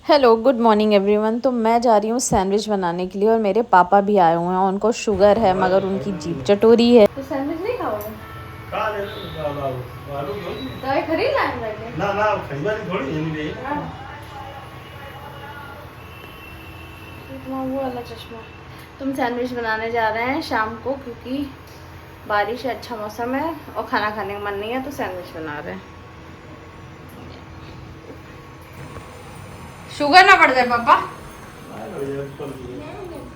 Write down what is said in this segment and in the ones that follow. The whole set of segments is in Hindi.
Hello good morning everyone. तो मैं जा रही हूँ सैंडविच बनाने के लिए और मेरे पापा भी आए हुए हैं। उनको शुगर है मगर उनकी जीभ चटोरी है। तो सैंडविच नहीं खाओगे? दवाई खरीद लाए हैं ना ना खरीदारी थोड़ी है नहीं वो वाला चश्मा। तुम सैंडविच बनाने जा रहे हैं शाम को क्योंकि बारिश है, अच्छा मौसम है और खाना खाने का मन नहीं है तो सैंडविच बना रहे हैं। शुगर ना पड़ जाए पापा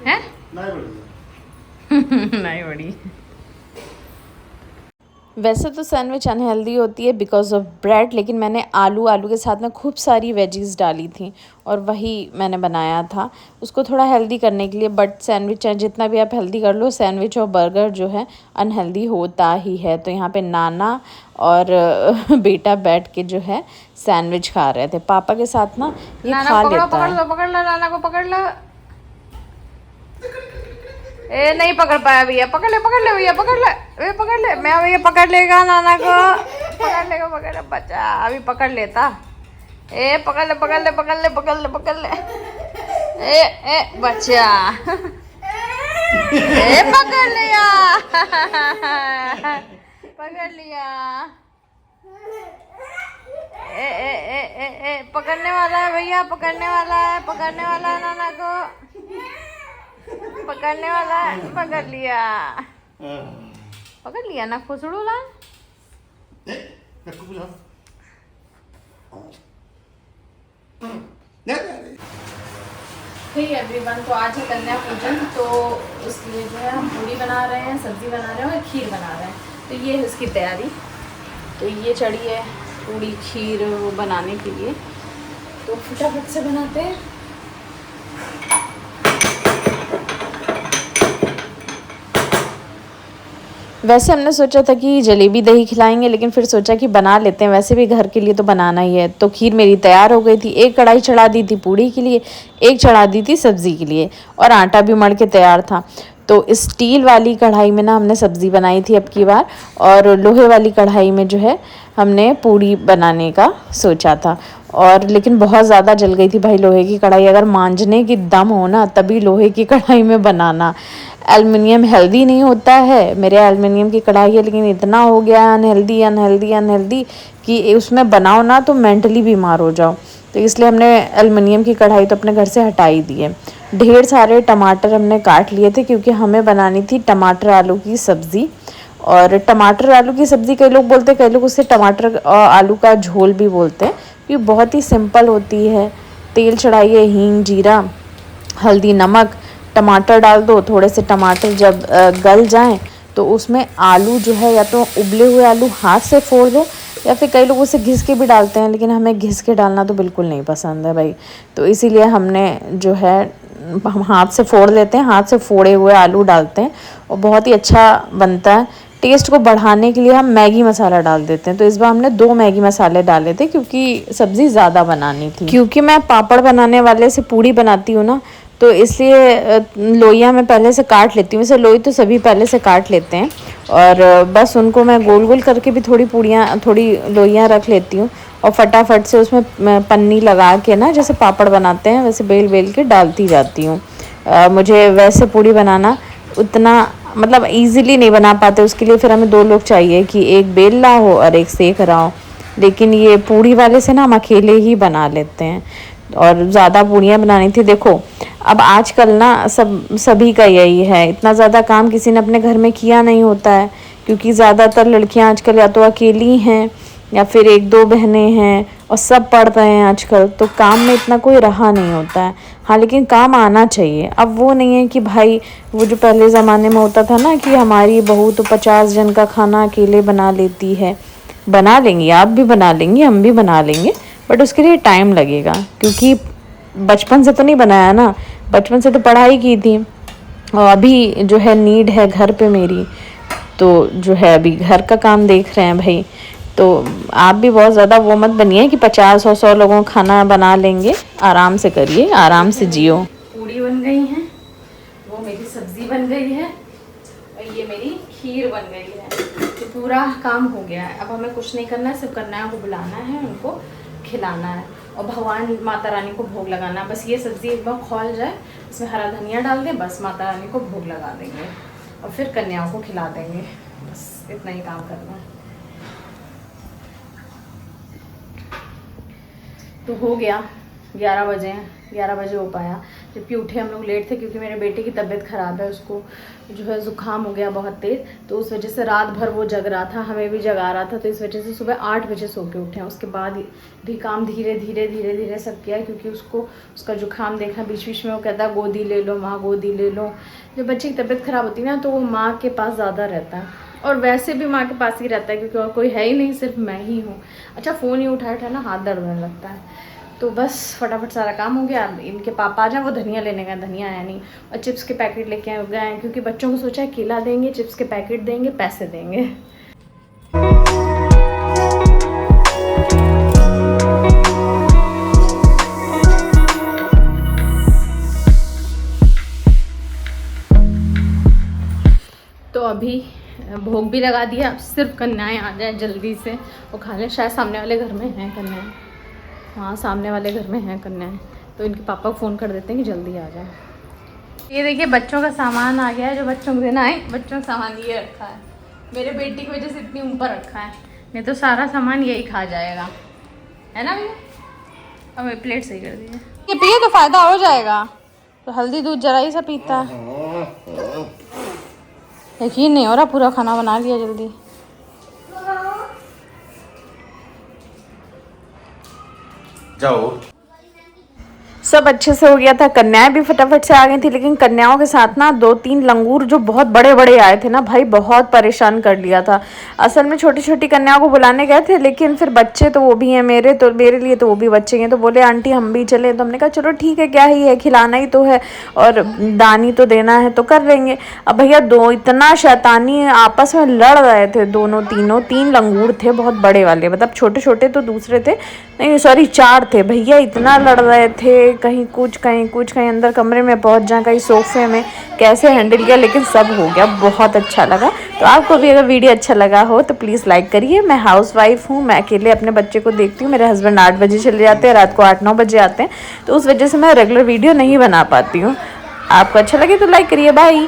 हैं? नहीं बड़ी। वैसे तो सैंडविच अनहेल्दी होती है बिकॉज ऑफ ब्रेड, लेकिन मैंने आलू के साथ में खूब सारी वेजीज डाली थी और वही मैंने बनाया था उसको थोड़ा हेल्दी करने के लिए। बट सैंडविच चाहे जितना भी आप हेल्दी कर लो, सैंडविच और बर्गर जो है अनहेल्दी होता ही है। तो यहाँ पे नाना और बेटा बैठ के जो है सैंडविच खा रहे थे पापा के साथ ना। ये खा लेता है। पकड़ लो नाना को, पकड़ लो। ए नहीं पकड़ पाया भैया, पकड़ ले भैया, पकड़ ले मैं भैया, पकड़ लेगा नाना को, पकड़ ले बच्चा, अभी पकड़ लेता। ए पकड़ ले ए बच्चा ए पकड़ लिया पकड़ लिया। ए पकड़ने वाला है भैया, पकड़ने वाला है नाना को, पकड़ने वाला है, पकड़ लिया ना खुसड़ू लाल। ठीक है एवरीवन, तो आज है कन्या पूजन, तो उसके लिए जो है हम पूरी बना रहे हैं, सब्जी बना रहे हैं और खीर बना रहे हैं। तो ये है उसकी तैयारी। तो ये चढ़ी है पूरी खीर बनाने के लिए, तो फटाफट से बनाते हैं। वैसे हमने सोचा था कि जलेबी दही खिलाएंगे, लेकिन फिर सोचा कि बना लेते हैं, वैसे भी घर के लिए तो बनाना ही है। तो खीर मेरी तैयार हो गई थी। एक कढ़ाई चढ़ा दी थी पूड़ी के लिए, एक चढ़ा दी थी सब्ज़ी के लिए और आटा भी मढ़ के तैयार था। तो स्टील वाली कढ़ाई में ना हमने सब्ज़ी बनाई थी अब की बार, और लोहे वाली कढ़ाई में जो है हमने पूड़ी बनाने का सोचा था। और लेकिन बहुत ज़्यादा जल गई थी भाई लोहे की कढ़ाई। अगर मांजने की दम हो ना तभी लोहे की कढ़ाई में बनाना। एल्युमिनियम हेल्दी नहीं होता है, मेरे एल्युमिनियम की कढ़ाई है, लेकिन इतना हो गया अनहेल्दी कि उसमें बनाओ ना तो मेंटली बीमार हो जाओ। तो इसलिए हमने एल्युमिनियम की कढ़ाई तो अपने घर से हटा ही दी है। ढेर सारे टमाटर हमने काट लिए थे क्योंकि हमें बनानी थी टमाटर आलू की सब्ज़ी। और टमाटर आलू की सब्ज़ी कई लोग बोलते हैं, कई लोग उसे टमाटर आलू का झोल भी बोलते हैं। ये बहुत ही सिंपल होती है। तेल चढ़ाइए, हींग जीरा हल्दी नमक, टमाटर डाल दो। थोड़े से टमाटर जब गल जाएं तो उसमें आलू जो है या तो उबले हुए आलू हाथ से फोड़ दो या फिर कई लोग उसे घिस के भी डालते हैं, लेकिन हमें घिस के डालना तो बिल्कुल नहीं पसंद है भाई। तो इसीलिए हमने जो है हम हाथ से फोड़ लेते हैं, हाथ से फोड़े हुए आलू डालते हैं और बहुत ही अच्छा बनता है। टेस्ट को बढ़ाने के लिए हम मैगी मसाला डाल देते हैं। तो इस बार हमने 2 मैगी मसाले डाले थे क्योंकि सब्ज़ी ज़्यादा बनानी थी। क्योंकि मैं पापड़ बनाने वाले से पूड़ी बनाती हूँ ना, तो इसलिए लोइयाँ मैं पहले से काट लेती हूँ। वैसे लोई तो सभी पहले से काट लेते हैं और बस उनको मैं गोल गोल करके भी थोड़ी लोइयाँ रख लेती हूँ और फटाफट से उसमें पन्नी लगा के ना, जैसे पापड़ बनाते हैं वैसे बेल बेल के डालती जाती हूँ। मुझे वैसे पूड़ी बनाना उतना मतलब इजीली नहीं बना पाते, उसके लिए फिर हमें 2 लोग चाहिए कि एक बेल रहा हो और एक सेक रहा हो। लेकिन ये पूड़ी वाले से ना हम अकेले ही बना लेते हैं और ज़्यादा पूड़ियाँ बनानी थी। देखो अब आजकल ना सभी का यही है, इतना ज़्यादा काम किसी ने अपने घर में किया नहीं होता है क्योंकि ज़्यादातर लड़कियां आजकल या तो अकेली हैं या फिर 1-2 बहनें हैं और सब पढ़ रहे हैं आजकल, तो काम में इतना कोई रहा नहीं होता है। हाँ लेकिन काम आना चाहिए। अब वो नहीं है कि भाई वो जो पहले ज़माने में होता था ना कि हमारी बहू तो 50 जन का खाना अकेले बना लेती है। बना लेंगी, आप भी बना लेंगी, हम भी बना लेंगे, बट उसके लिए टाइम लगेगा क्योंकि बचपन से तो नहीं बनाया ना, बचपन से तो पढ़ाई की थी और अभी जो है नीड है घर पे मेरी, तो जो है अभी घर का काम देख रहे हैं भाई। तो आप भी बहुत ज़्यादा वो मत बनिए कि 50 और 100 लोगों का खाना बना लेंगे। आराम से करिए, आराम से जियो। पूड़ी बन गई है, वो मेरी सब्जी बन गई है और ये मेरी खीर बन गई है। तो पूरा काम हो गया है। अब हमें कुछ नहीं करना है, सिर्फ करना है उनको बुलाना है, उनको खिलाना है। और भगवान माता रानी को भोग लगाना। बस ये सब्ज़ी एक बार खौल जाए, इसमें हरा धनिया डाल दें, बस माता रानी को भोग लगा देंगे और फिर कन्याओं को खिला देंगे। बस इतना ही काम करना है। तो हो गया 11 बजे, 11 बजे हो पाया, जबकि उठे हम लोग लेट थे क्योंकि मेरे बेटे की तबीयत ख़राब है, उसको जो है ज़ुकाम हो गया बहुत तेज़, तो उस वजह से रात भर वो जग रहा था, हमें भी जगा रहा था, तो इस वजह से सुबह 8 बजे सो के उठे हैं। उसके बाद भी काम धीरे धीरे सब किया क्योंकि उसका जुकाम देखा, बीच बीच में वो कहता है गोदी ले लो माँ, गोदी ले लो। जब बच्चे की तबीयत ख़राब होती है ना तो वो माँ के पास ज़्यादा रहता है, और वैसे भी माँ के पास ही रहता है क्योंकि और कोई है ही नहीं, सिर्फ मैं ही हूँ। अच्छा फ़ोन ही उठाया ना हाथ दर्द होने लगता है। तो बस फटाफट सारा काम हो गया। इनके पापा आ जाए, वो धनिया लेने गए, धनिया आया नहीं, और चिप्स के पैकेट लेके गए हैं क्योंकि बच्चों को सोचा है केला देंगे, चिप्स के पैकेट देंगे, पैसे देंगे। तो अभी भोग भी लगा दिया, अब सिर्फ कन्याएं आ जाए जल्दी से वो खा लें। शायद सामने वाले घर में हैं कन्याएं, हाँ सामने वाले घर में हैं कन्याएं, तो इनके पापा को फ़ोन कर देते हैं कि जल्दी आ जाए। ये देखिए बच्चों का सामान आ गया है जो बच्चों को देना है। बच्चों का सामान ये रखा है, मेरे बेटी की वजह से इतनी ऊपर रखा है, नहीं तो सारा सामान यही खा जाएगा, है ना भैया। अब प्लेट सही कर दीजिए, ये पिए तो फ़ायदा हो जाएगा। तो हल्दी दूध जरा ही सा पीता है, यकीन नहीं हो रहा, पूरा खाना बना लिया जल्दी। जाओ। सब अच्छे से हो गया था, कन्याएं भी फटाफट से आ गई थी, लेकिन कन्याओं के साथ ना 2-3 लंगूर जो बहुत बड़े बड़े आए थे ना भाई, बहुत परेशान कर लिया था। असल में छोटी छोटी कन्याओं को बुलाने गए थे, लेकिन फिर बच्चे तो वो भी हैं मेरे, तो मेरे लिए तो वो भी बच्चे हैं, तो बोले आंटी हम भी चले, तो हमने कहा चलो ठीक है, क्या ही है, खिलाना ही तो है और दानी तो देना है तो कर लेंगे। अब भैया दो इतना शैतानी आपस में लड़ रहे थे, दोनों तीनों, 3 लंगूर थे बहुत बड़े वाले, मतलब छोटे छोटे तो दूसरे थे, नहीं सॉरी 4 थे भैया, इतना लड़ रहे थे, कहीं कुछ कहीं अंदर कमरे में पहुंच जाए, कहीं सोफे में, कैसे हैंडल किया, लेकिन सब हो गया, बहुत अच्छा लगा। तो आपको भी अगर वीडियो अच्छा लगा हो तो प्लीज़ लाइक करिए। मैं हाउसवाइफ हूँ, मैं अकेले अपने बच्चे को देखती हूँ, मेरे हस्बैंड 8 बजे चले जाते हैं, रात को 8-9 बजे आते हैं, तो उस वजह से मैं रेगुलर वीडियो नहीं बना पाती हूँ। आपको अच्छा लगे तो लाइक करिए, बाय।